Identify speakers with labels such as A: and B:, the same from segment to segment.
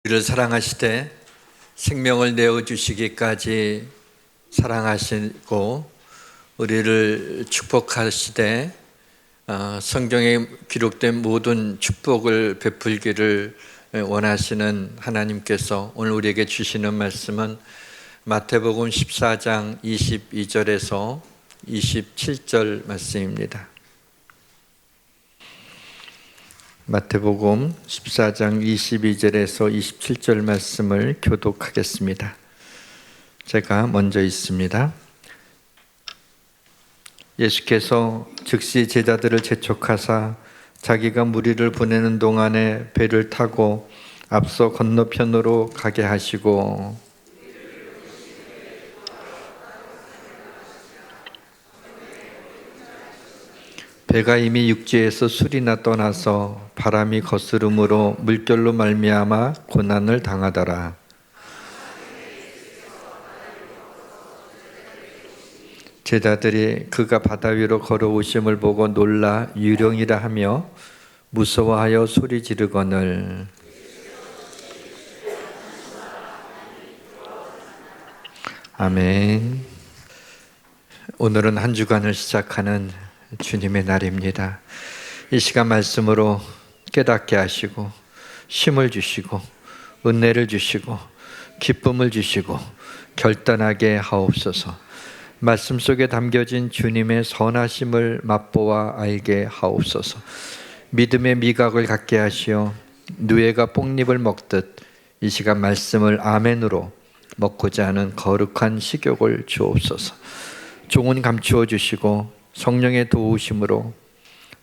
A: 우리를 사랑하시되 생명을 내어주시기까지 사랑하시고 우리를 축복하시되 성경에 기록된 모든 축복을 베풀기를 원하시는 하나님께서 오늘 우리에게 주시는 말씀은 마태복음 14장 22절에서 27절 말씀입니다. 마태복음 14장 22절에서 27절 말씀을 교독하겠습니다. 제가 먼저 읽습니다. 예수께서 즉시 제자들을 재촉하사 자기가 무리를 보내는 동안에 배를 타고 앞서 건너편으로 가게 하시고 배가 이미 육지에서 술이나 떠나서 바람이 거스름으로 물결로 말미암아 고난을 당하더라. 제자들이 그가 바다 위로 걸어오심을 보고 놀라 유령이라 하며 무서워하여 소리 지르거늘 아멘. 오늘은 한 주간을 시작하는 주님의 날입니다. 이 시간 말씀으로 깨닫게 하시고 힘을 주시고 은혜를 주시고 기쁨을 주시고 결단하게 하옵소서. 말씀 속에 담겨진 주님의 선하심을 맛보아 알게 하옵소서. 믿음의 미각을 갖게 하시어 누에가 뽕잎을 먹듯 이 시간 말씀을 아멘으로 먹고자 하는 거룩한 식욕을 주옵소서. 종은 감추어 주시고 성령의 도우심으로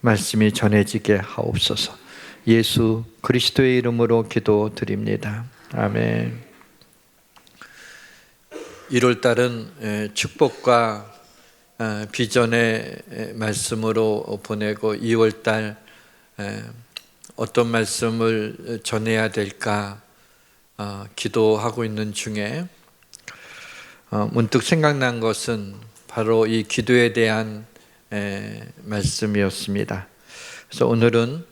A: 말씀이 전해지게 하옵소서. 예수 그리스도의 이름으로 기도드립니다. 아멘. 1월달은 축복과 비전의 말씀으로 보내고 2월달 어떤 말씀을 전해야 될까 기도하고 있는 중에 문득 생각난 것은 바로 이 기도에 대한 말씀이었습니다. 그래서 오늘은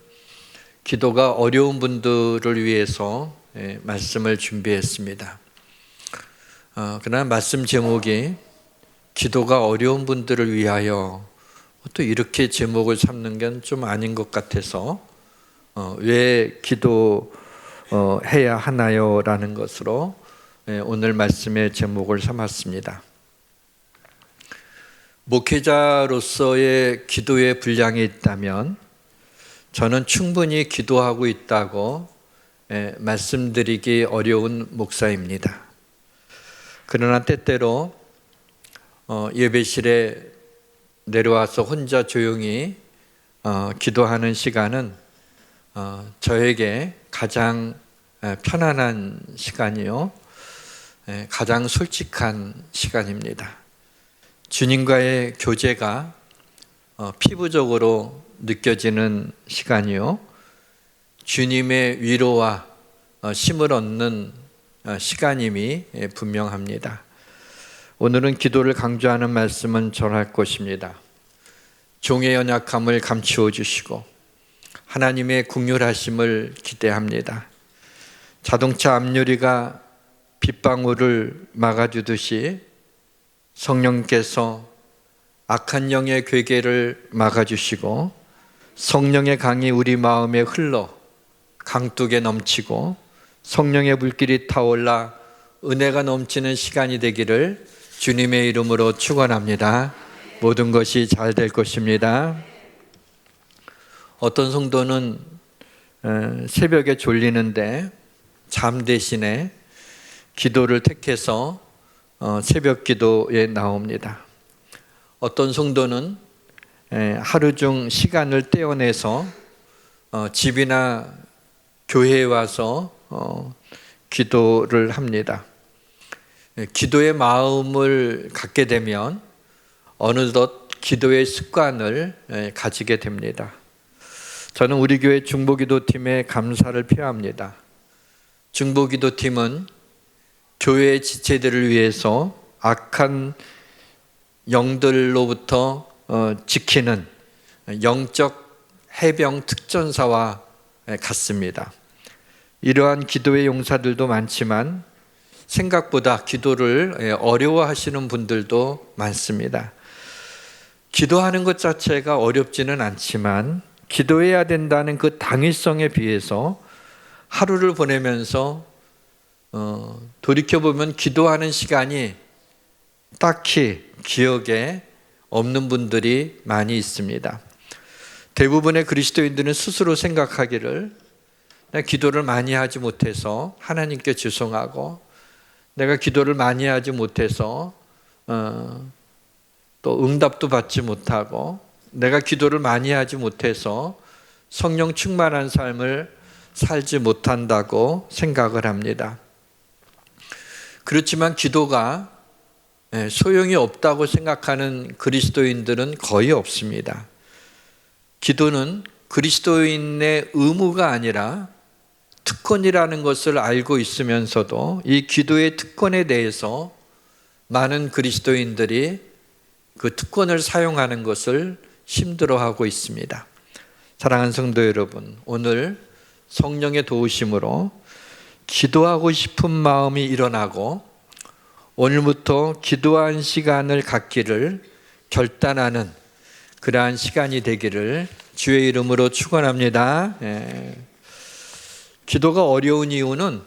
A: 기도가 어려운 분들을 위해서 말씀을 준비했습니다. 그러나 말씀 제목이 기도가 어려운 분들을 위하여 또 이렇게 제목을 삼는 건 좀 아닌 것 같아서 왜 기도해야 하나요? 라는 것으로 오늘 말씀의 제목을 삼았습니다. 목회자로서의 기도의 분량이 있다면 저는 충분히 기도하고 있다고 말씀드리기 어려운 목사입니다. 그러나 때때로 예배실에 내려와서 혼자 조용히 기도하는 시간은 저에게 가장 편안한 시간이요, 가장 솔직한 시간입니다. 주님과의 교제가 피부적으로 느껴지는 시간이요, 주님의 위로와 힘을 얻는 시간임이 분명합니다. 오늘은 기도를 강조하는 말씀은 전할 것입니다. 종의 연약함을 감추어 주시고 하나님의 긍휼하심을 기대합니다. 자동차 앞유리가 빗방울을 막아주듯이 성령께서 악한 영의 괴계를 막아주시고 성령의 강이 우리 마음에 흘러 강둑에 넘치고 성령의 불길이 타올라 은혜가 넘치는 시간이 되기를 주님의 이름으로 축원합니다. 모든 것이 잘 될 것입니다. 어떤 성도는 새벽에 졸리는데 잠 대신에 기도를 택해서 새벽 기도에 나옵니다. 어떤 성도는 하루 중 시간을 떼어내서 집이나 교회에 와서 기도를 합니다. 기도의 마음을 갖게 되면 어느덧 기도의 습관을 가지게 됩니다. 저는 우리 교회 중보기도팀에 감사를 표합니다. 중보기도팀은 교회의 지체들을 위해서 악한 영들로부터 지키는 영적 해병 특전사와 같습니다. 이러한 기도의 용사들도 많지만 생각보다 기도를 어려워하시는 분들도 많습니다. 기도하는 것 자체가 어렵지는 않지만 기도해야 된다는 그 당위성에 비해서 하루를 보내면서 돌이켜보면 기도하는 시간이 딱히 기억에 없는 분들이 많이 있습니다. 대부분의 그리스도인들은 스스로 생각하기를 내가 기도를 많이 하지 못해서 하나님께 죄송하고, 내가 기도를 많이 하지 못해서 또 응답도 받지 못하고, 내가 기도를 많이 하지 못해서 성령 충만한 삶을 살지 못한다고 생각을 합니다. 그렇지만 기도가 소용이 없다고 생각하는 그리스도인들은 거의 없습니다. 기도는 그리스도인의 의무가 아니라 특권이라는 것을 알고 있으면서도 이 기도의 특권에 대해서 많은 그리스도인들이 그 특권을 사용하는 것을 힘들어하고 있습니다. 사랑하는 성도 여러분, 오늘 성령의 도우심으로 기도하고 싶은 마음이 일어나고 오늘부터 기도한 시간을 갖기를 결단하는 그러한 시간이 되기를 주의 이름으로 축원합니다. 기도가 어려운 이유는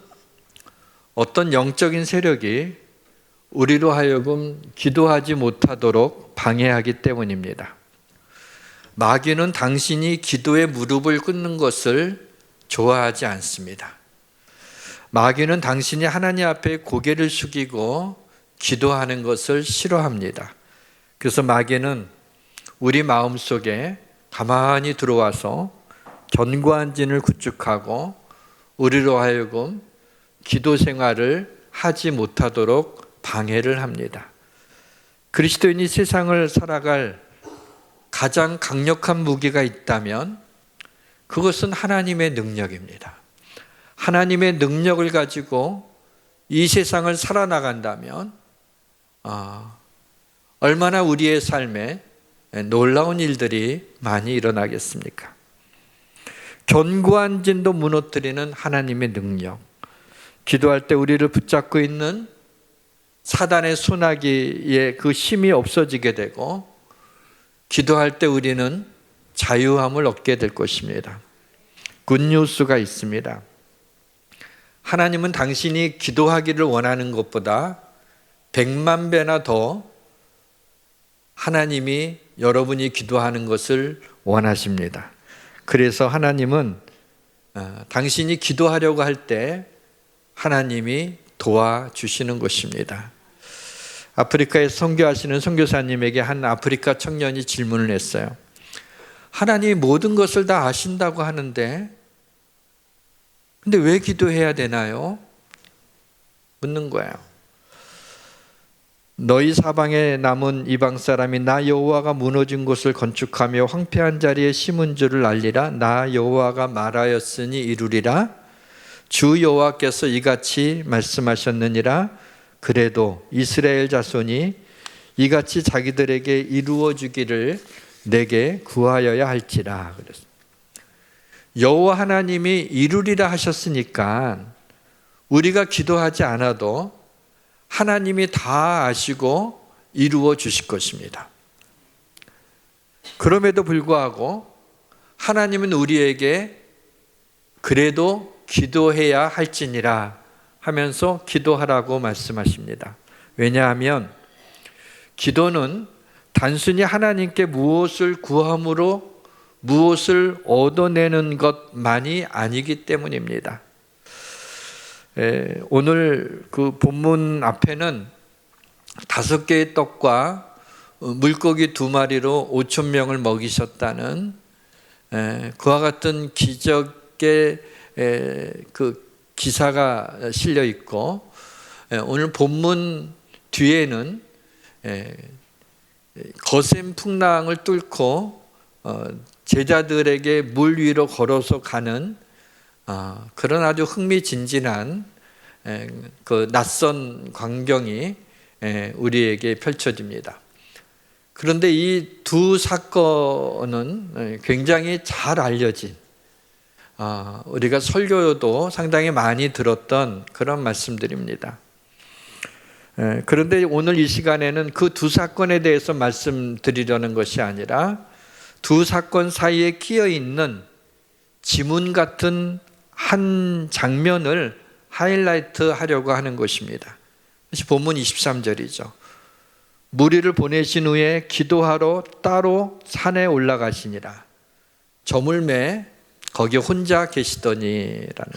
A: 어떤 영적인 세력이 우리로 하여금 기도하지 못하도록 방해하기 때문입니다. 마귀는 당신이 기도에 무릎을 꿇는 것을 좋아하지 않습니다. 마귀는 당신이 하나님 앞에 고개를 숙이고 기도하는 것을 싫어합니다. 그래서 마귀는 우리 마음속에 가만히 들어와서 견고한 진을 구축하고 우리로 하여금 기도 생활을 하지 못하도록 방해를 합니다. 그리스도인이 세상을 살아갈 가장 강력한 무기가 있다면 그것은 하나님의 능력입니다. 하나님의 능력을 가지고 이 세상을 살아나간다면 얼마나 우리의 삶에 놀라운 일들이 많이 일어나겠습니까? 견고한 진도 무너뜨리는 하나님의 능력, 기도할 때 우리를 붙잡고 있는 사단의 소나기의 그 힘이 없어지게 되고 기도할 때 우리는 자유함을 얻게 될 것입니다. 굿뉴스가 있습니다. 하나님은 당신이 기도하기를 원하는 것보다 100만 배나 더 하나님이 여러분이 기도하는 것을 원하십니다. 그래서 하나님은 당신이 기도하려고 할 때 하나님이 도와주시는 것입니다. 아프리카에 선교하시는 선교사님에게 한 아프리카 청년이 질문을 했어요. 하나님이 모든 것을 다 아신다고 하는데 근데 왜 기도해야 되나요? 묻는 거예요. 너희 사방에 남은 이방 사람이 나 여호와가 무너진 곳을 건축하며 황폐한 자리에 심은 줄을 알리라. 나 여호와가 말하였으니 이루리라. 주 여호와께서 이같이 말씀하셨느니라. 그래도 이스라엘 자손이 이같이 자기들에게 이루어 주기를 내게 구하여야 할지라. 그랬어요. 여호와 하나님이 이루리라 하셨으니까 우리가 기도하지 않아도 하나님이 다 아시고 이루어 주실 것입니다. 그럼에도 불구하고 하나님은 우리에게 그래도 기도해야 할지니라 하면서 기도하라고 말씀하십니다. 왜냐하면 기도는 단순히 하나님께 무엇을 구함으로 무엇을 얻어내는 것만이 아니기 때문입니다. 오늘 그 본문 앞에는 5개의 떡과 물고기 2마리로 5,000명을 먹이셨다는 그와 같은 기적의 그 기사가 실려 있고, 오늘 본문 뒤에는 거센 풍랑을 뚫고 제자들에게 물 위로 걸어서 가는 그런 아주 흥미진진한 그 낯선 광경이 우리에게 펼쳐집니다. 그런데 이 두 사건은 굉장히 잘 알려진, 우리가 설교도 상당히 많이 들었던 그런 말씀들입니다. 그런데 오늘 이 시간에는 그 두 사건에 대해서 말씀드리려는 것이 아니라 두 사건 사이에 끼어 있는 지문 같은 한 장면을 하이라이트 하려고 하는 것입니다. 그것이 본문 23절이죠. 무리를 보내신 후에 기도하러 따로 산에 올라가시니라. 저물매 거기 혼자 계시더니라는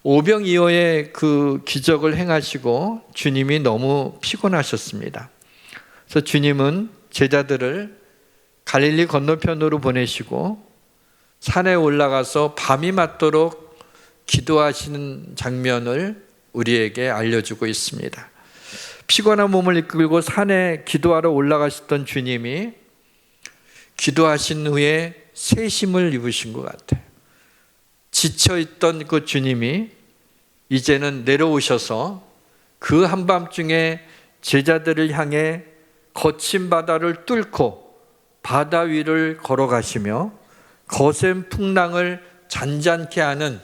A: 오병이어의 그 기적을 행하시고 주님이 너무 피곤하셨습니다. 그래서 주님은 제자들을 갈릴리 건너편으로 보내시고 산에 올라가서 밤이 맞도록 기도하시는 장면을 우리에게 알려주고 있습니다. 피곤한 몸을 이끌고 산에 기도하러 올라가셨던 주님이 기도하신 후에 새 힘을 입으신 것 같아요. 지쳐있던 그 주님이 이제는 내려오셔서 그 한밤중에 제자들을 향해 거친 바다를 뚫고 바다 위를 걸어가시며 거센 풍랑을 잔잔케 하는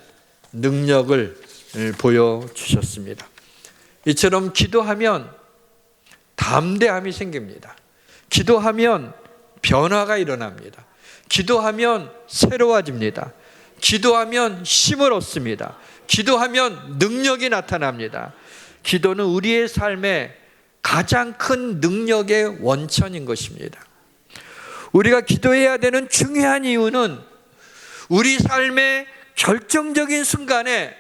A: 능력을 보여주셨습니다. 이처럼 기도하면 담대함이 생깁니다. 기도하면 변화가 일어납니다. 기도하면 새로워집니다. 기도하면 힘을 얻습니다. 기도하면 능력이 나타납니다. 기도는 우리의 삶의 가장 큰 능력의 원천인 것입니다. 우리가 기도해야 되는 중요한 이유는 우리 삶의 결정적인 순간에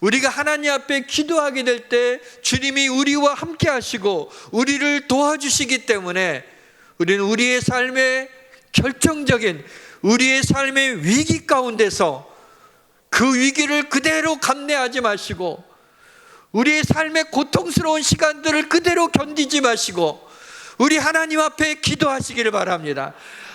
A: 우리가 하나님 앞에 기도하게 될 때 주님이 우리와 함께 하시고 우리를 도와주시기 때문에 우리는 우리의 삶의 결정적인 우리의 삶의 위기 가운데서 그 위기를 그대로 감내하지 마시고 우리의 삶의 고통스러운 시간들을 그대로 견디지 마시고 우리 하나님 앞에 기도하시기를 바랍니다.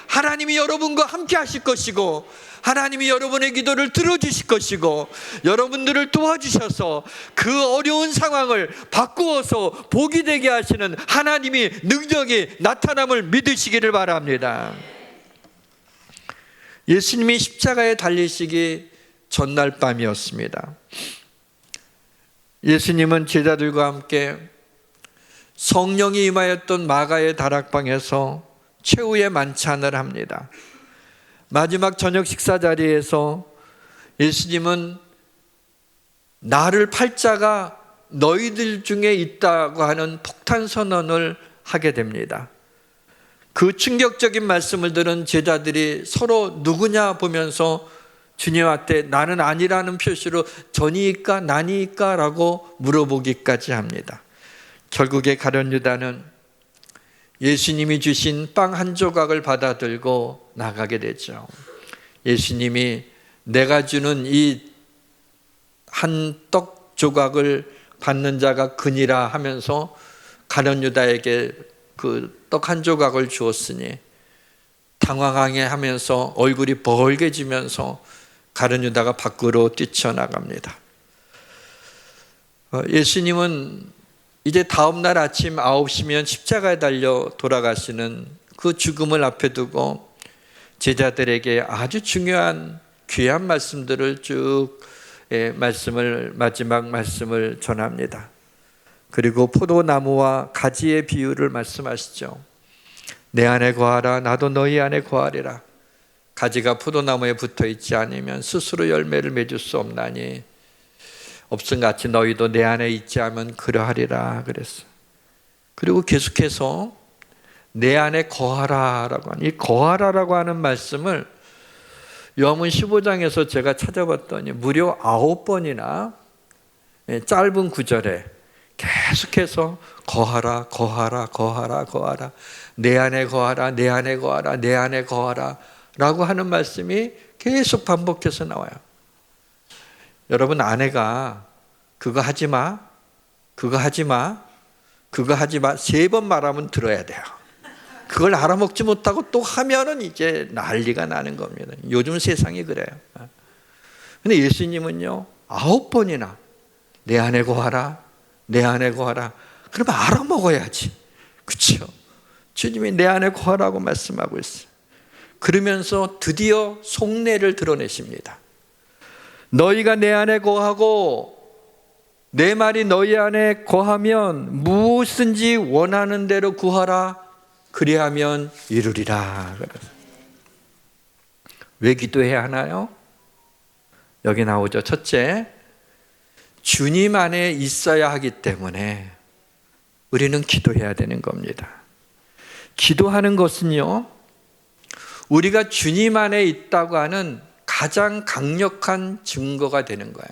A: 하나님이 여러분과 함께 하실 것이고 하나님이 여러분의 기도를 들어주실 것이고 여러분들을 도와주셔서 그 어려운 상황을 바꾸어서 복이 되게 하시는 하나님이 능력이 나타남을 믿으시기를 바랍니다. 예수님이 십자가에 달리시기 전날 밤이었습니다. 예수님은 제자들과 함께 성령이 임하였던 마가의 다락방에서 최후의 만찬을 합니다. 마지막 저녁 식사 자리에서 예수님은 나를 팔 자가 너희들 중에 있다고 하는 폭탄 선언을 하게 됩니다. 그 충격적인 말씀을 들은 제자들이 서로 누구냐 보면서 주님한테 나는 아니라는 표시로 전이일까 나니일까 라고 물어보기까지 합니다. 결국에 가룟 유다는 예수님이 주신 빵 한 조각을 받아 들고 나가게 되죠. 예수님이 내가 주는 이 한 떡 조각을 받는 자가 그니라 하면서 가룟 유다에게 그 떡 한 조각을 주었으니 당황하게 하면서 얼굴이 벌개지면서 가룟 유다가 밖으로 뛰쳐나갑니다. 예수님은 이제 다음 날 아침 9시면 십자가에 달려 돌아가시는 그 죽음을 앞에 두고 제자들에게 아주 중요한 귀한 말씀들을 쭉 마지막 말씀을 전합니다. 그리고 포도나무와 가지의 비유를 말씀하시죠. 내 안에 거하라 나도 너희 안에 거하리라. 가지가 포도나무에 붙어 있지 않으면 스스로 열매를 맺을 수 없나니 없음같이 너희도 내 안에 있지 않으면 그러하리라 그랬어요. 그리고 계속해서 내 안에 거하라라고 하는 이 거하라라고 하는 말씀을 요한복음 15장에서 제가 찾아봤더니 무려 9번이나 짧은 구절에 계속해서 거하라 거하라 거하라 거하라 내 안에 거하라 내 안에 거하라 내 안에 거하라 라고 하는 말씀이 계속 반복해서 나와요. 여러분 아내가 그거 하지 마 그거 하지 마 그거 하지 마 3번 말하면 들어야 돼요. 그걸 알아먹지 못하고 또 하면은 이제 난리가 나는 겁니다. 요즘 세상이 그래요. 근데 예수님은요 9번이나 내 안에 거하라 내 안에 거하라. 그러면 알아먹어야지. 그렇죠? 주님이 내 안에 거하라고 말씀하고 있어요. 그러면서 드디어 속내를 드러내십니다. 너희가 내 안에 거하고 내 말이 너희 안에 거하면 무엇인지 원하는 대로 구하라. 그리하면 이루리라. 왜 기도해야 하나요? 여기 나오죠. 첫째, 주님 안에 있어야 하기 때문에 우리는 기도해야 되는 겁니다. 기도하는 것은요, 우리가 주님 안에 있다고 하는 가장 강력한 증거가 되는 거예요.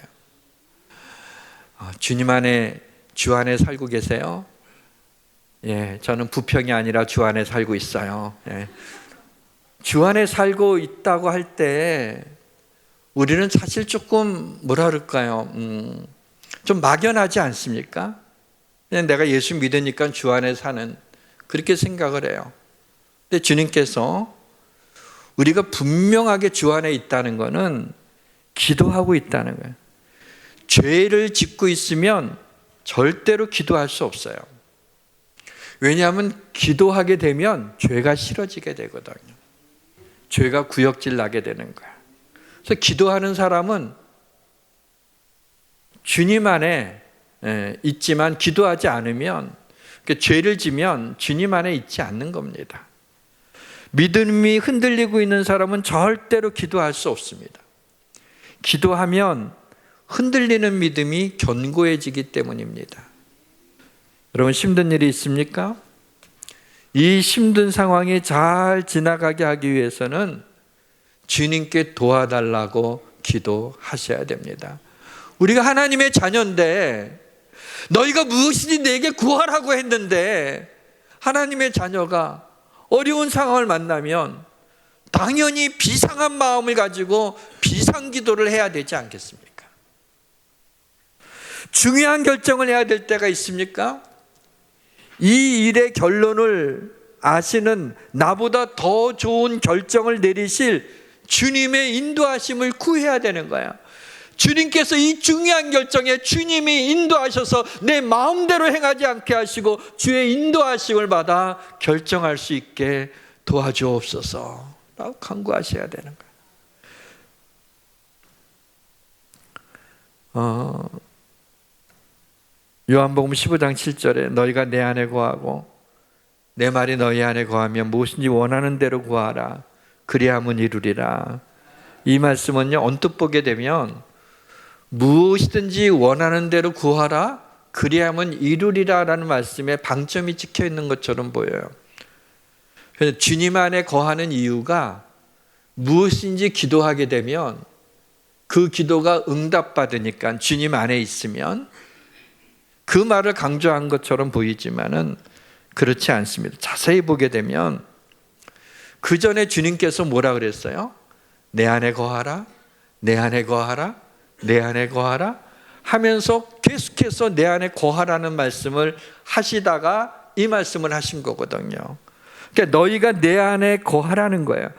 A: 주님 안에, 주 안에 살고 계세요? 예, 저는 부평이 아니라 주 안에 살고 있어요. 예. 주 안에 살고 있다고 할 때 우리는 사실 조금 뭐라 그럴까요? 좀 막연하지 않습니까? 그냥 내가 예수 믿으니까 주 안에 사는, 그렇게 생각을 해요. 근데 주님께서 우리가 분명하게 주 안에 있다는 것은 기도하고 있다는 거예요. 죄를 짓고 있으면 절대로 기도할 수 없어요. 왜냐하면 기도하게 되면 죄가 싫어지게 되거든요. 죄가 구역질 나게 되는 거야. 그래서 기도하는 사람은 주님 안에 있지만 기도하지 않으면, 죄를 지면 주님 안에 있지 않는 겁니다. 믿음이 흔들리고 있는 사람은 절대로 기도할 수 없습니다. 기도하면 흔들리는 믿음이 견고해지기 때문입니다. 여러분, 힘든 일이 있습니까? 이 힘든 상황이 잘 지나가게 하기 위해서는 주님께 도와달라고 기도하셔야 됩니다. 우리가 하나님의 자녀인데, 너희가 무엇이니 내게 구하라고 했는데, 하나님의 자녀가 어려운 상황을 만나면 당연히 비상한 마음을 가지고 비상기도를 해야 되지 않겠습니까? 중요한 결정을 해야 될 때가 있습니까? 이 일의 결론을 아시는, 나보다 더 좋은 결정을 내리실 주님의 인도하심을 구해야 되는 거야. 주님께서 이 중요한 결정에 주님이 인도하셔서 내 마음대로 행하지 않게 하시고 주의 인도하심을 받아 결정할 수 있게 도와주옵소서 라고 간구하셔야 되는 거예요. 요한복음 15장 7절에 너희가 내 안에 거하고 내 말이 너희 안에 거하면 무엇인지 원하는 대로 구하라. 그리하면 이루리라. 이 말씀은요, 언뜻 보게 되면 무엇이든지 원하는 대로 구하라, 그리하면 이루리라 라는 말씀에 방점이 찍혀 있는 것처럼 보여요. 그래서 주님 안에 거하는 이유가 무엇인지 기도하게 되면 그 기도가 응답받으니까, 주님 안에 있으면, 그 말을 강조한 것처럼 보이지만은 그렇지 않습니다. 자세히 보게 되면 그 전에 주님께서 뭐라 그랬어요? 내 안에 거하라, 내 안에 거하라, 내 안에 거하라 하면서 계속해서 내 안에 거하라는 말씀을 하시다가 이 말씀을 하신 거거든요. 그러니까 너희가 내 안에 거하라는 거예요.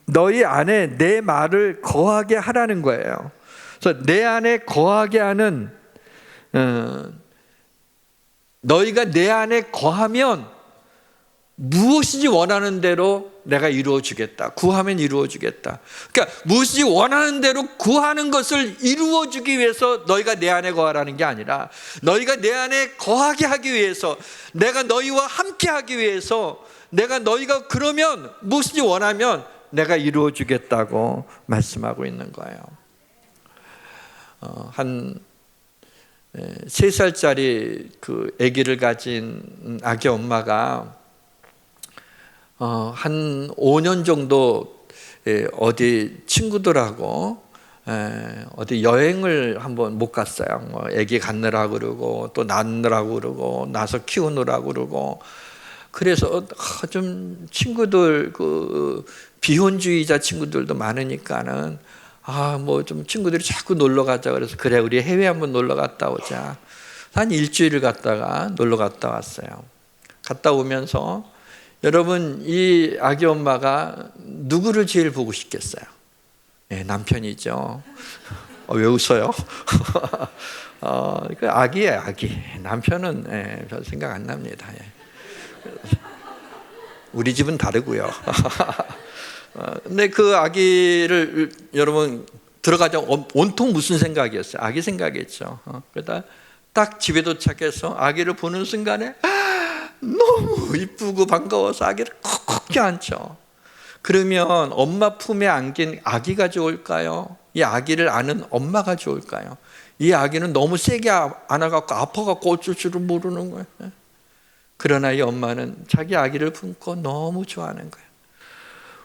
A: 너희 안에 내 말을 거하게 하라는 거예요. 그래서 내 안에 거하게 하는, 너희가 내 안에 거하면 무엇이지 원하는 대로 내가 이루어 주겠다. 구하면 이루어 주겠다. 그러니까 무엇이지 원하는 대로 구하는 것을 이루어 주기 위해서 너희가 내 안에 거하라는 게 아니라, 너희가 내 안에 거하게 하기 위해서, 내가 너희와 함께 하기 위해서, 내가 너희가 그러면 무엇이지 원하면 내가 이루어 주겠다고 말씀하고 있는 거예요. 한 3살짜리 그 아기를 가진 아기 엄마가 한 5년 정도 어디 친구들하고 어디 여행을 한번 못 갔어요. 뭐 아기 갖느라고 그러고 또 낳느라고 그러고 나서 키우느라고 그러고, 그래서 좀 친구들, 그 비혼주의자 친구들도 많으니까는 뭐 좀 친구들이 자꾸 놀러 가자 그래서, 그래 우리 해외 한번 놀러 갔다 오자. 한 일주일을 갔다가 놀러 갔다 왔어요. 갔다 오면서 여러분, 이 아기 엄마가 누구를 제일 보고 싶겠어요? 남편이죠. 왜 웃어요? 그 아기예요, 아기. 남편은 별 생각 안 납니다. 우리 집은 다르고요. 근데 그 아기를 여러분 들어가자 온통 무슨 생각이었어요? 아기 생각이었죠. 그러다 딱 집에 도착해서 아기를 보는 순간에 너무 이쁘고 반가워서 아기를 콕콕 껴안죠. 그러면 엄마 품에 안긴 아기가 좋을까요? 이 아기를 안은 엄마가 좋을까요? 이 아기는 너무 세게 안아갖고 아파갖고 어쩔 줄을 모르는 거예요. 그러나 이 엄마는 자기 아기를 품고 너무 좋아하는 거예요.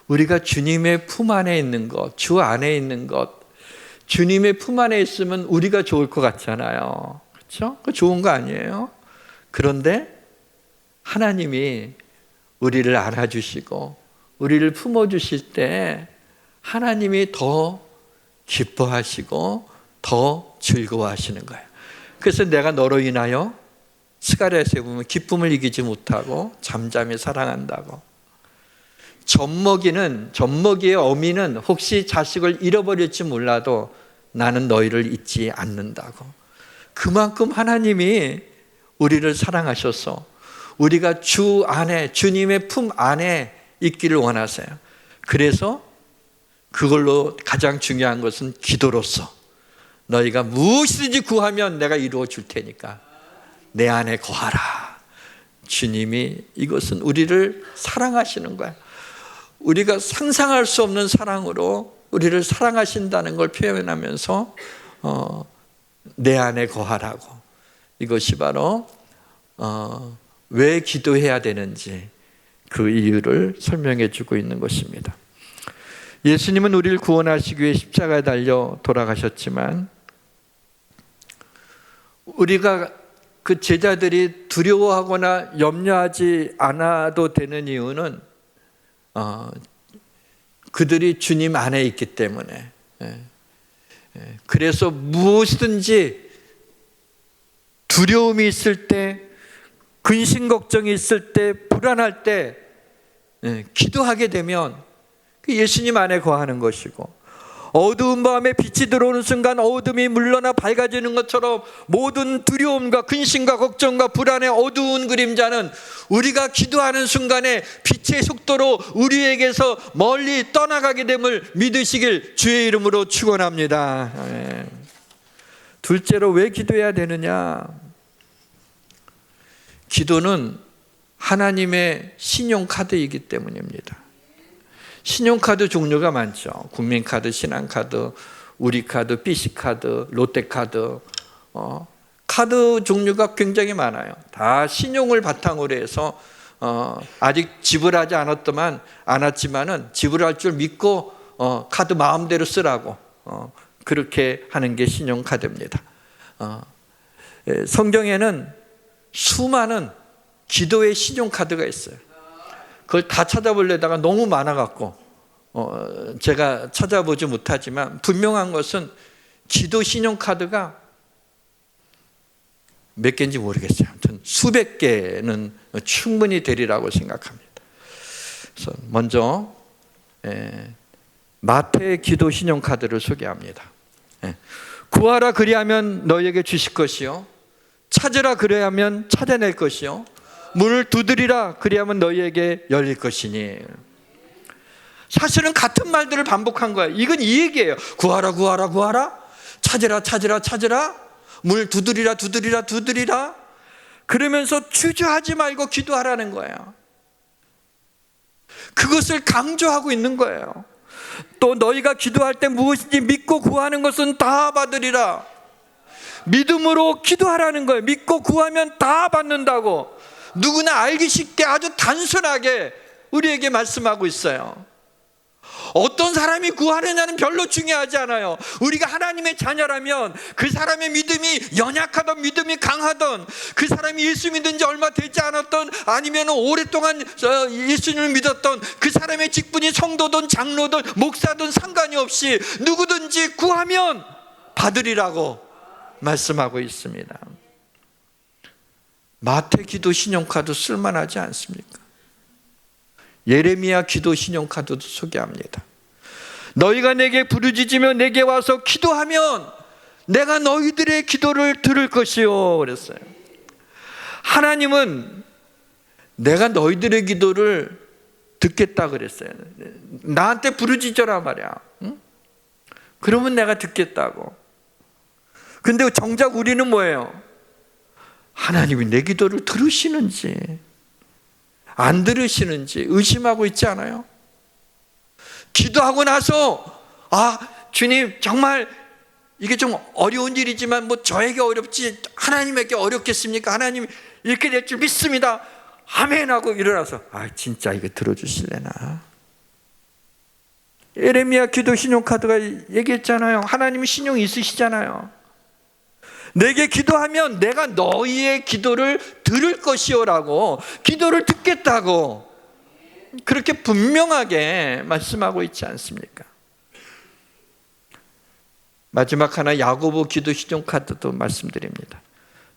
A: 우리가 주님의 품 안에 있는 것, 주 안에 있는 것, 주님의 품 안에 있으면 우리가 좋을 것 같잖아요. 그렇죠? 그 좋은 거 아니에요? 그런데 하나님이 우리를 안아주시고 우리를 품어주실 때 하나님이 더 기뻐하시고 더 즐거워하시는 거예요. 그래서 내가 너로 인하여 스가랴서에 보면 기쁨을 이기지 못하고 잠잠히 사랑한다고. 젖먹이의 어미는 혹시 자식을 잃어버릴지 몰라도 나는 너희를 잊지 않는다고. 그만큼 하나님이 우리를 사랑하셔서 우리가 주 안에, 주님의 품 안에 있기를 원하세요. 그래서 그걸로 가장 중요한 것은 기도로서 너희가 무엇이든지 구하면 내가 이루어 줄 테니까 내 안에 거하라. 주님이 이것은 우리를 사랑하시는 거예요. 우리가 상상할 수 없는 사랑으로 우리를 사랑하신다는 걸 표현하면서 내 안에 거하라고. 이것이 바로 왜 기도해야 되는지 그 이유를 설명해 주고 있는 것입니다. 예수님은 우리를 구원하시기 위해 십자가에 달려 돌아가셨지만 우리가 그 제자들이 두려워하거나 염려하지 않아도 되는 이유는 그들이 주님 안에 있기 때문에. 그래서 무엇이든지 두려움이 있을 때, 근심 걱정이 있을 때, 불안할 때 기도하게 되면 예수님 안에 거하는 것이고, 어두운 밤에 빛이 들어오는 순간 어둠이 물러나 밝아지는 것처럼 모든 두려움과 근심과 걱정과 불안의 어두운 그림자는 우리가 기도하는 순간에 빛의 속도로 우리에게서 멀리 떠나가게 됨을 믿으시길 주의 이름으로 축원합니다. 둘째로 왜 기도해야 되느냐? 기도는 하나님의 신용카드이기 때문입니다. 신용카드 종류가 많죠. 국민카드, 신한카드, 우리카드, BC카드, 롯데카드, 카드 종류가 굉장히 많아요. 다 신용을 바탕으로 해서 아직 지불하지 않았지만은 지불할 줄 믿고 카드 마음대로 쓰라고 그렇게 하는 게 신용카드입니다. 성경에는 수많은 기도의 신용카드가 있어요. 그걸 다 찾아보려다가 너무 많아갖고 제가 찾아보지 못하지만 분명한 것은 기도 신용카드가 몇 개인지 모르겠어요. 아무튼 수백 개는 충분히 되리라고 생각합니다. 그래서 먼저 마태의 기도 신용카드를 소개합니다. 구하라 그리하면 너희에게 주실 것이요, 찾으라 그리하면 찾아낼 것이요, 문을 두드리라 그리하면 너희에게 열릴 것이니. 사실은 같은 말들을 반복한 거예요. 이건 이 얘기예요. 구하라 구하라 구하라, 찾으라 찾으라 찾으라, 문을 두드리라 두드리라 두드리라. 그러면서 주저하지 말고 기도하라는 거예요. 그것을 강조하고 있는 거예요. 또 너희가 기도할 때 무엇인지 믿고 구하는 것은 다 받으리라. 믿음으로 기도하라는 거예요. 믿고 구하면 다 받는다고. 누구나 알기 쉽게 아주 단순하게 우리에게 말씀하고 있어요. 어떤 사람이 구하느냐는 별로 중요하지 않아요. 우리가 하나님의 자녀라면 그 사람의 믿음이 연약하던 믿음이 강하던, 그 사람이 예수 믿은 지 얼마 되지 않았던, 아니면 오랫동안 예수님을 믿었던 그 사람의 직분이 성도든 장로든 목사든 상관이 없이 누구든지 구하면 받으리라고 말씀하고 있습니다. 마태 기도 신용카드 쓸만하지 않습니까? 예레미야 기도 신용카드도 소개합니다. 너희가 내게 부르짖으며 내게 와서 기도하면 내가 너희들의 기도를 들을 것이요 그랬어요. 하나님은 내가 너희들의 기도를 듣겠다 그랬어요. 나한테 부르짖어라 말이야. 응? 그러면 내가 듣겠다고. 근데 정작 우리는 뭐예요? 하나님이 내 기도를 들으시는지 안 들으시는지 의심하고 있지 않아요? 기도하고 나서 주님 정말 이게 좀 어려운 일이지만 뭐 저에게 어렵지 하나님에게 어렵겠습니까? 하나님 이렇게 될 줄 믿습니다. 아멘 하고 일어나서 진짜 이거 들어주실래나? 예레미야 기도 신용카드가 얘기했잖아요. 하나님이 신용이 있으시잖아요. 내게 기도하면 내가 너희의 기도를 들을 것이오라고, 기도를 듣겠다고 그렇게 분명하게 말씀하고 있지 않습니까? 마지막 하나 야고보 기도 신용카드도 말씀드립니다.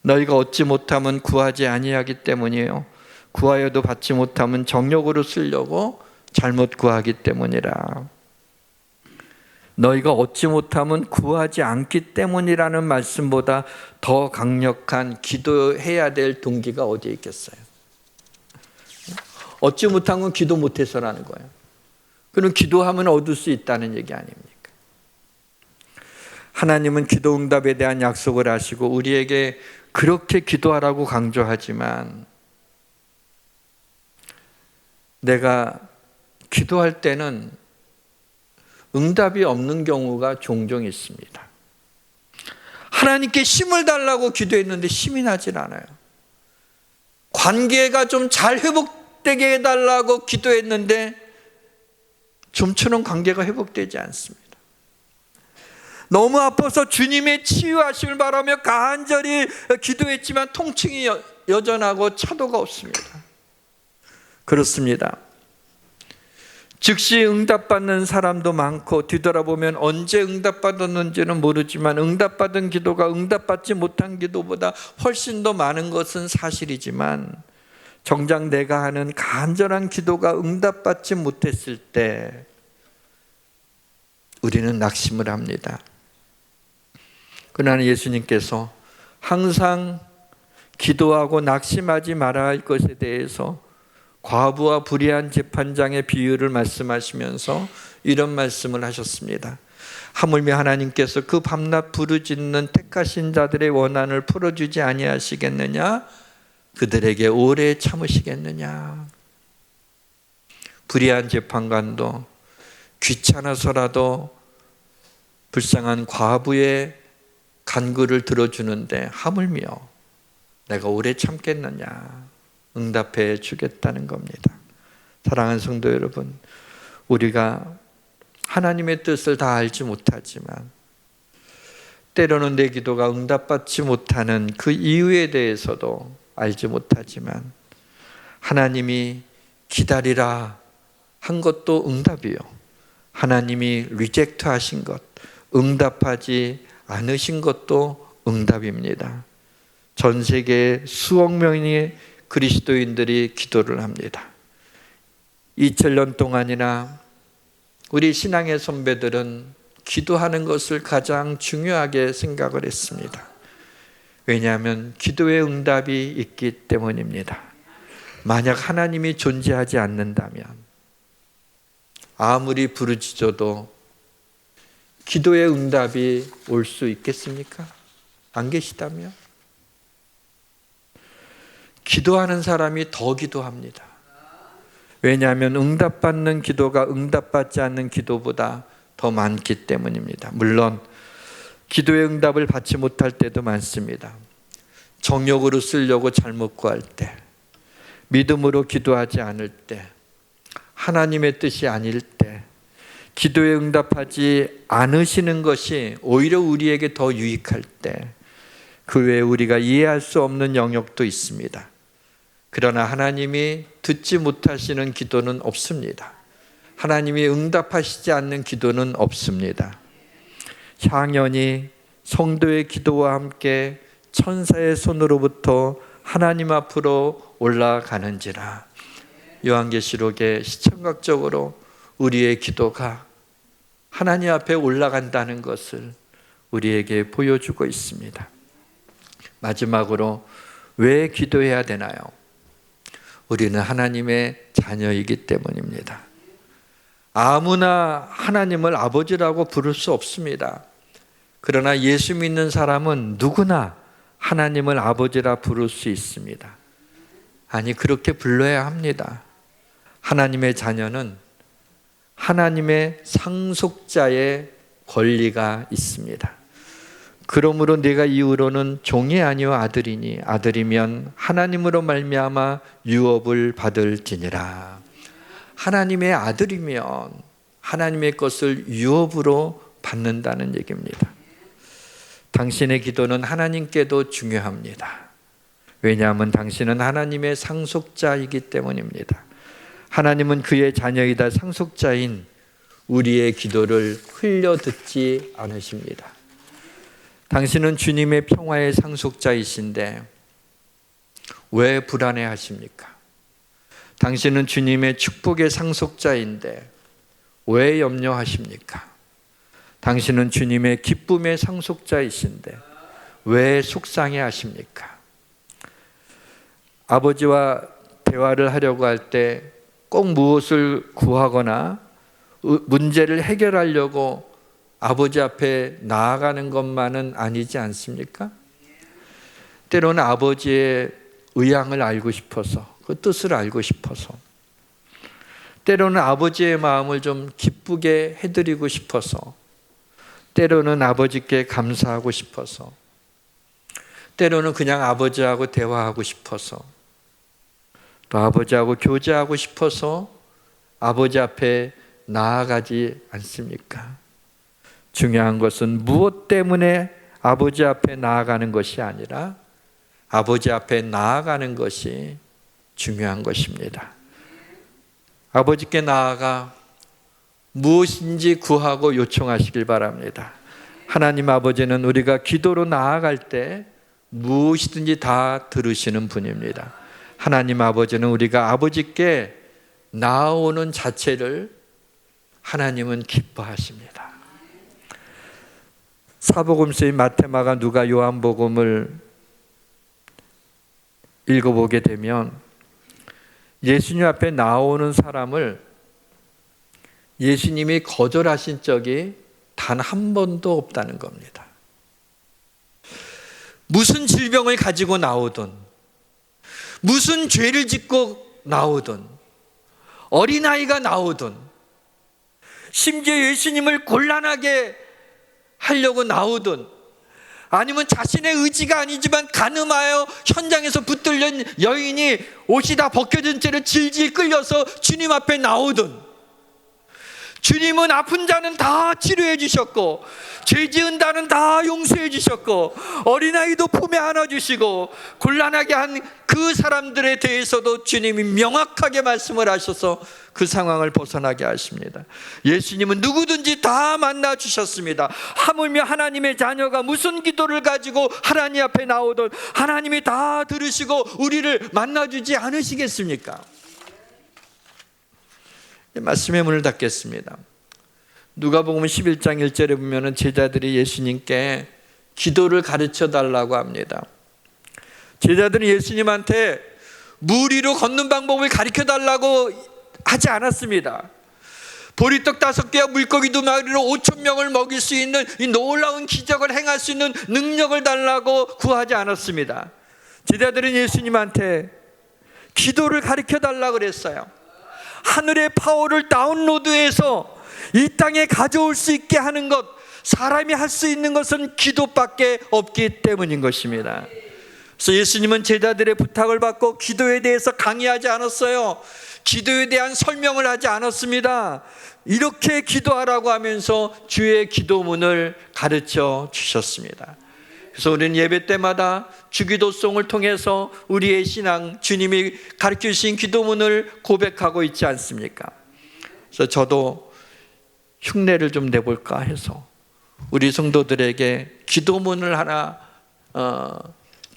A: 너희가 얻지 못하면 구하지 아니하기 때문이에요. 구하여도 받지 못하면 정욕으로 쓰려고 잘못 구하기 때문이라. 너희가 얻지 못하면 구하지 않기 때문이라는 말씀보다 더 강력한 기도해야 될 동기가 어디에 있겠어요? 얻지 못한 건 기도 못해서라는 거예요. 그럼 기도하면 얻을 수 있다는 얘기 아닙니까? 하나님은 기도 응답에 대한 약속을 하시고 우리에게 그렇게 기도하라고 강조하지만 내가 기도할 때는 응답이 없는 경우가 종종 있습니다. 하나님께 힘을 달라고 기도했는데 힘이 나질 않아요. 관계가 좀 잘 회복되게 해달라고 기도했는데 좀처럼 관계가 회복되지 않습니다. 너무 아파서 주님의 치유하심을 바라며 간절히 기도했지만 통증이 여전하고 차도가 없습니다. 그렇습니다. 즉시 응답받는 사람도 많고 뒤돌아보면 언제 응답받았는지는 모르지만 응답받은 기도가 응답받지 못한 기도보다 훨씬 더 많은 것은 사실이지만 정작 내가 하는 간절한 기도가 응답받지 못했을 때 우리는 낙심을 합니다. 그러나 예수님께서 항상 기도하고 낙심하지 말아야 할 것에 대해서 과부와 불의한 재판장의 비유를 말씀하시면서 이런 말씀을 하셨습니다. 하물며 하나님께서 그 밤낮 부르짖는 택하신 자들의 원한을 풀어주지 아니하시겠느냐? 그들에게 오래 참으시겠느냐? 불의한 재판관도 귀찮아서라도 불쌍한 과부의 간구를 들어주는데 하물며 내가 오래 참겠느냐? 응답해 주겠다는 겁니다. 사랑하는 성도 여러분, 우리가 하나님의 뜻을 다 알지 못하지만 때로는 내 기도가 응답받지 못하는 그 이유에 대해서도 알지 못하지만 하나님이 기다리라 한 것도 응답이요, 하나님이 리젝트 하신 것, 응답하지 않으신 것도 응답입니다. 전 세계 수억 명의 그리스도인들이 기도를 합니다. 2000년 동안이나 우리 신앙의 선배들은 기도하는 것을 가장 중요하게 생각을 했습니다. 왜냐하면 기도의 응답이 있기 때문입니다. 만약 하나님이 존재하지 않는다면 아무리 부르짖어도 기도의 응답이 올 수 있겠습니까? 안 계시다면? 기도하는 사람이 더 기도합니다. 왜냐하면 응답받는 기도가 응답받지 않는 기도보다 더 많기 때문입니다. 물론 기도의 응답을 받지 못할 때도 많습니다. 정욕으로 쓰려고 잘못 구할 때, 믿음으로 기도하지 않을 때, 하나님의 뜻이 아닐 때, 기도에 응답하지 않으시는 것이 오히려 우리에게 더 유익할 때, 그 외에 우리가 이해할 수 없는 영역도 있습니다. 그러나 하나님이 듣지 못하시는 기도는 없습니다. 하나님이 응답하시지 않는 기도는 없습니다. 향연이 성도의 기도와 함께 천사의 손으로부터 하나님 앞으로 올라가는지라. 요한계시록에 시청각적으로 우리의 기도가 하나님 앞에 올라간다는 것을 우리에게 보여주고 있습니다. 마지막으로 왜 기도해야 되나요? 우리는 하나님의 자녀이기 때문입니다. 아무나 하나님을 아버지라고 부를 수 없습니다. 그러나 예수 믿는 사람은 누구나 하나님을 아버지라 부를 수 있습니다. 아니, 그렇게 불러야 합니다. 하나님의 자녀는 하나님의 상속자의 권리가 있습니다. 그러므로 내가 이후로는 종이 아니요 아들이니 아들이면 하나님으로 말미암아 유업을 받을지니라. 하나님의 아들이면 하나님의 것을 유업으로 받는다는 얘기입니다. 당신의 기도는 하나님께도 중요합니다. 왜냐하면 당신은 하나님의 상속자이기 때문입니다. 하나님은 그의 자녀이다 상속자인 우리의 기도를 흘려 듣지 않으십니다. 당신은 주님의 평화의 상속자이신데 왜 불안해하십니까? 당신은 주님의 축복의 상속자인데 왜 염려하십니까? 당신은 주님의 기쁨의 상속자이신데 왜 속상해하십니까? 아버지와 대화를 하려고 할 때 꼭 무엇을 구하거나 문제를 해결하려고 아버지 앞에 나아가는 것만은 아니지 않습니까? 때로는 아버지의 의향을 알고 싶어서, 그 뜻을 알고 싶어서, 때로는 아버지의 마음을 좀 기쁘게 해드리고 싶어서, 때로는 아버지께 감사하고 싶어서, 때로는 그냥 아버지하고 대화하고 싶어서, 또 아버지하고 교제하고 싶어서 아버지 앞에 나아가지 않습니까? 중요한 것은 무엇 때문에 아버지 앞에 나아가는 것이 아니라 아버지 앞에 나아가는 것이 중요한 것입니다. 아버지께 나아가 무엇인지 구하고 요청하시길 바랍니다. 하나님 아버지는 우리가 기도로 나아갈 때 무엇이든지 다 들으시는 분입니다. 하나님 아버지는 우리가 아버지께 나아오는 자체를 하나님은 기뻐하십니다. 사복음서인 마태, 마가, 누가, 요한복음을 읽어보게 되면 예수님 앞에 나오는 사람을 예수님이 거절하신 적이 단 한 번도 없다는 겁니다. 무슨 질병을 가지고 나오든, 무슨 죄를 짓고 나오든, 어린아이가 나오든, 심지어 예수님을 곤란하게 하려고 나오든, 아니면 자신의 의지가 아니지만 간음하여 현장에서 붙들린 여인이 옷이 다 벗겨진 채로 질질 끌려서 주님 앞에 나오든, 주님은 아픈 자는 다 치료해 주셨고 죄 지은 자는 다 용서해 주셨고 어린아이도 품에 안아주시고 곤란하게 한 그 사람들에 대해서도 주님이 명확하게 말씀을 하셔서 그 상황을 벗어나게 하십니다. 예수님은 누구든지 다 만나 주셨습니다. 하물며 하나님의 자녀가 무슨 기도를 가지고 하나님 앞에 나오든 하나님이 다 들으시고 우리를 만나주지 않으시겠습니까? 말씀의 문을 닫겠습니다. 누가복음 11장 1절에 보면 제자들이 예수님께 기도를 가르쳐 달라고 합니다. 제자들은 예수님한테 물 위로 걷는 방법을 가르쳐 달라고 하지 않았습니다. 보리떡 5개와 물고기 2마리로 5,000명을 먹일 수 있는 이 놀라운 기적을 행할 수 있는 능력을 달라고 구하지 않았습니다. 제자들은 예수님한테 기도를 가르쳐 달라고 그랬어요. 하늘의 파워를 다운로드해서 이 땅에 가져올 수 있게 하는 것, 사람이 할 수 있는 것은 기도밖에 없기 때문인 것입니다. 그래서 예수님은 제자들의 부탁을 받고 기도에 대해서 강의하지 않았어요. 기도에 대한 설명을 하지 않았습니다. 이렇게 기도하라고 하면서 주의 기도문을 가르쳐 주셨습니다. 그래서 우리는 예배 때마다 주기도송을 통해서 우리의 신앙, 주님이 가르쳐 주신 기도문을 고백하고 있지 않습니까? 그래서 저도 흉내를 좀 내볼까 해서 우리 성도들에게 기도문을 하나,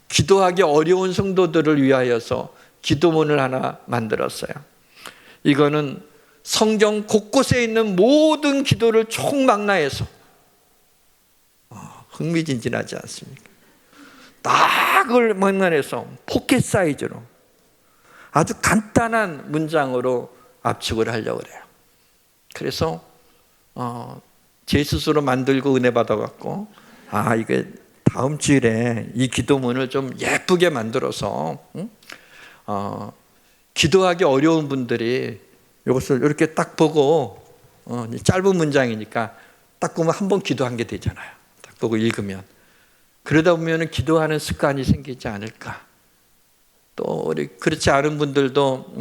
A: 기도하기 어려운 성도들을 위하여서 기도문을 하나 만들었어요. 이거는 성경 곳곳에 있는 모든 기도를 총망라해서, 흥미진진하지 않습니까? 딱 그걸 망라해서 포켓 사이즈로 아주 간단한 문장으로 압축을 하려고 그래요. 그래서 제 스스로 만들고 은혜 받아갖고 이게 다음 주일에 이 기도문을 좀 예쁘게 만들어서 기도하기 어려운 분들이 이것을 이렇게 딱 보고 짧은 문장이니까 딱 보면 한 번 기도한 게 되잖아요. 딱 보고 읽으면 그러다 보면 기도하는 습관이 생기지 않을까. 또 우리 그렇지 않은 분들도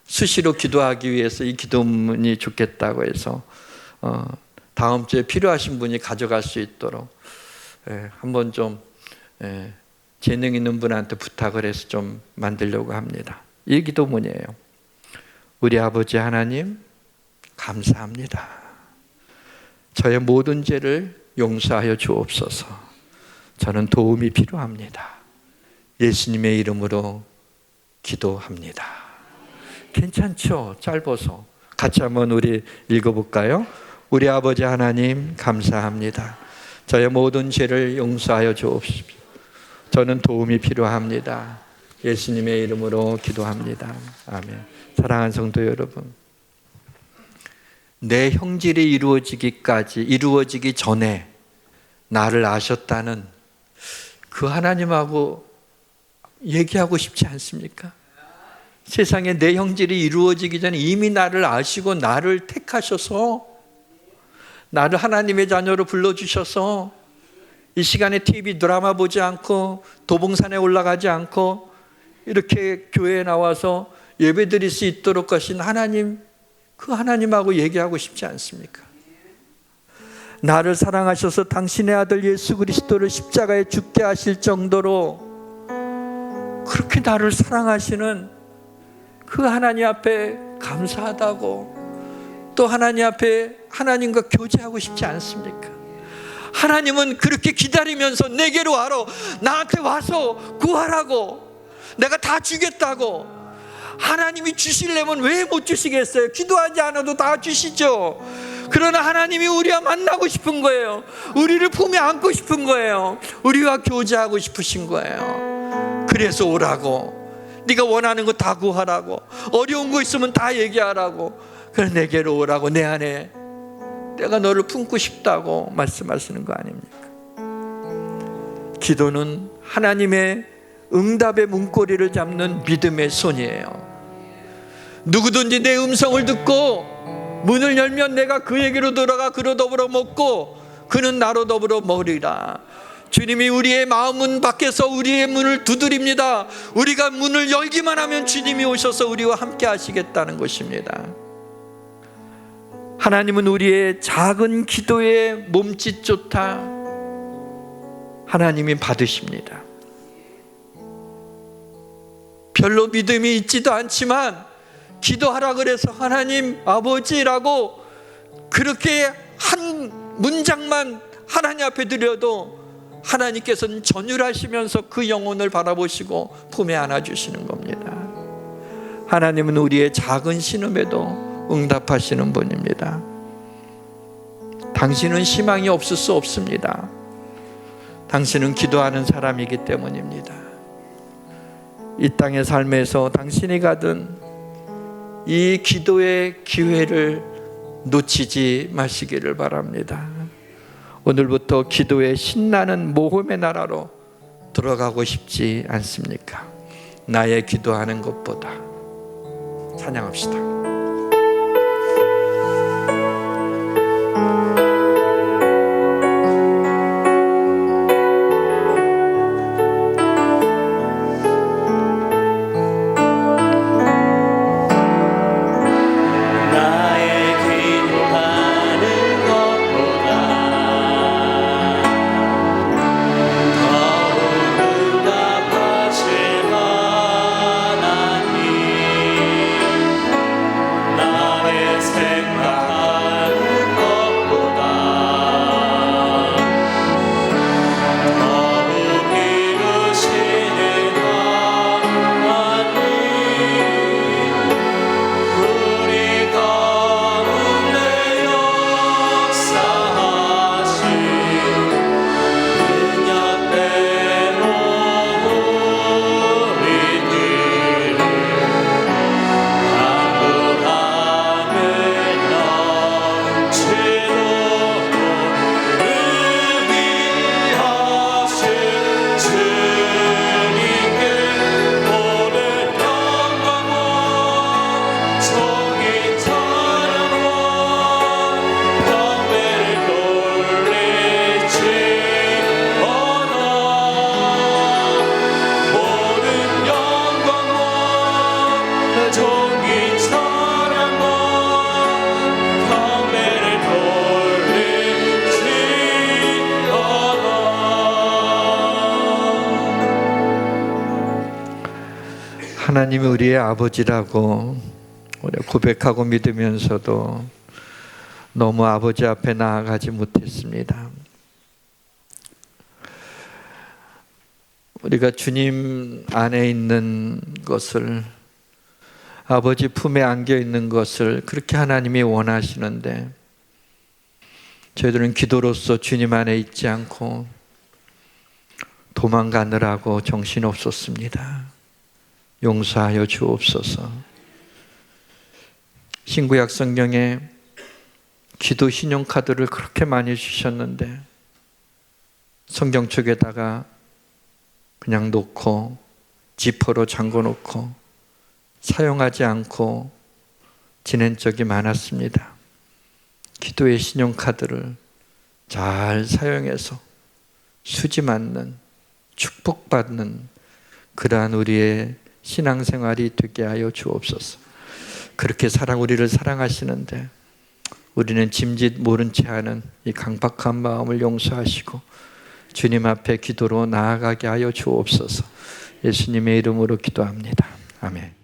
A: 수시로 기도하기 위해서 이 기도문이 좋겠다고 해서 다음 주에 필요하신 분이 가져갈 수 있도록 한번 좀 재능 있는 분한테 부탁을 해서 좀 만들려고 합니다. 이 기도문이에요. 우리 아버지 하나님 감사합니다. 저의 모든 죄를 용서하여 주옵소서. 저는 도움이 필요합니다. 예수님의 이름으로 기도합니다. 괜찮죠? 짧아서 같이 한번 우리 읽어볼까요? 우리 아버지 하나님 감사합니다. 저의 모든 죄를 용서하여 주옵소서. 저는 도움이 필요합니다. 예수님의 이름으로 기도합니다. 아멘. 사랑하는 성도 여러분, 내 형질이 이루어지기 전에 나를 아셨다는 그 하나님하고 얘기하고 싶지 않습니까? 세상에 내 형질이 이루어지기 전에 이미 나를 아시고 나를 택하셔서 나를 하나님의 자녀로 불러주셔서 이 시간에 TV 드라마 보지 않고 도봉산에 올라가지 않고 이렇게 교회에 나와서 예배드릴 수 있도록 하신 하나님, 그 하나님하고 얘기하고 싶지 않습니까? 나를 사랑하셔서 당신의 아들 예수 그리스도를 십자가에 죽게 하실 정도로 그렇게 나를 사랑하시는 그 하나님 앞에 감사하다고, 또 하나님 앞에 하나님과 교제하고 싶지 않습니까? 하나님은 그렇게 기다리면서 내게로 와라, 나한테 와서 구하라고, 내가 다 주겠다고. 하나님이 주시려면 왜 못 주시겠어요? 기도하지 않아도 다 주시죠. 그러나 하나님이 우리와 만나고 싶은 거예요. 우리를 품에 안고 싶은 거예요. 우리와 교제하고 싶으신 거예요. 그래서 오라고, 네가 원하는 거 다 구하라고, 어려운 거 있으면 다 얘기하라고, 그래 내게로 오라고, 내 안에 내가 너를 품고 싶다고 말씀하시는 거 아닙니까? 기도는 하나님의 응답의 문고리를 잡는 믿음의 손이에요. 누구든지 내 음성을 듣고 문을 열면 내가 그에게로 들어가 그로 더불어 먹고 그는 나로 더불어 먹으리라. 주님이 우리의 마음문 밖에서 우리의 문을 두드립니다. 우리가 문을 열기만 하면 주님이 오셔서 우리와 함께 하시겠다는 것입니다. 하나님은 우리의 작은 기도의 몸짓조차 하나님이 받으십니다. 별로 믿음이 있지도 않지만 기도하라 그래서 하나님 아버지라고 그렇게 한 문장만 하나님 앞에 드려도 하나님께서는 전율하시면서 그 영혼을 바라보시고 품에 안아주시는 겁니다. 하나님은 우리의 작은 신음에도 응답하시는 분입니다. 당신은 희망이 없을 수 없습니다. 당신은 기도하는 사람이기 때문입니다. 이 땅의 삶에서 당신이 가든 이 기도의 기회를 놓치지 마시기를 바랍니다. 오늘부터 기도의 신나는 모험의 나라로 들어가고 싶지 않습니까? 나의 기도하는 것보다. 찬양합시다. 하나님이 우리의 아버지라고 우리 고백하고 믿으면서도 너무 아버지 앞에 나아가지 못했습니다. 우리가 주님 안에 있는 것을, 아버지 품에 안겨 있는 것을 그렇게 하나님이 원하시는데 저희들은 기도로서 주님 안에 있지 않고 도망가느라고 정신없었습니다. 용서하여 주옵소서. 신구약 성경에 기도 신용카드를 그렇게 많이 주셨는데 성경 쪽에다가 그냥 놓고 지퍼로 잠궈 놓고 사용하지 않고 지낸 적이 많았습니다. 기도의 신용카드를 잘 사용해서 수지 맞는, 축복받는 그러한 우리의 신앙생활이 되게 하여 주옵소서. 그렇게 우리를 사랑하시는데 우리는 짐짓 모른 채 하는 이 강박한 마음을 용서하시고 주님 앞에 기도로 나아가게 하여 주옵소서. 예수님의 이름으로 기도합니다. 아멘.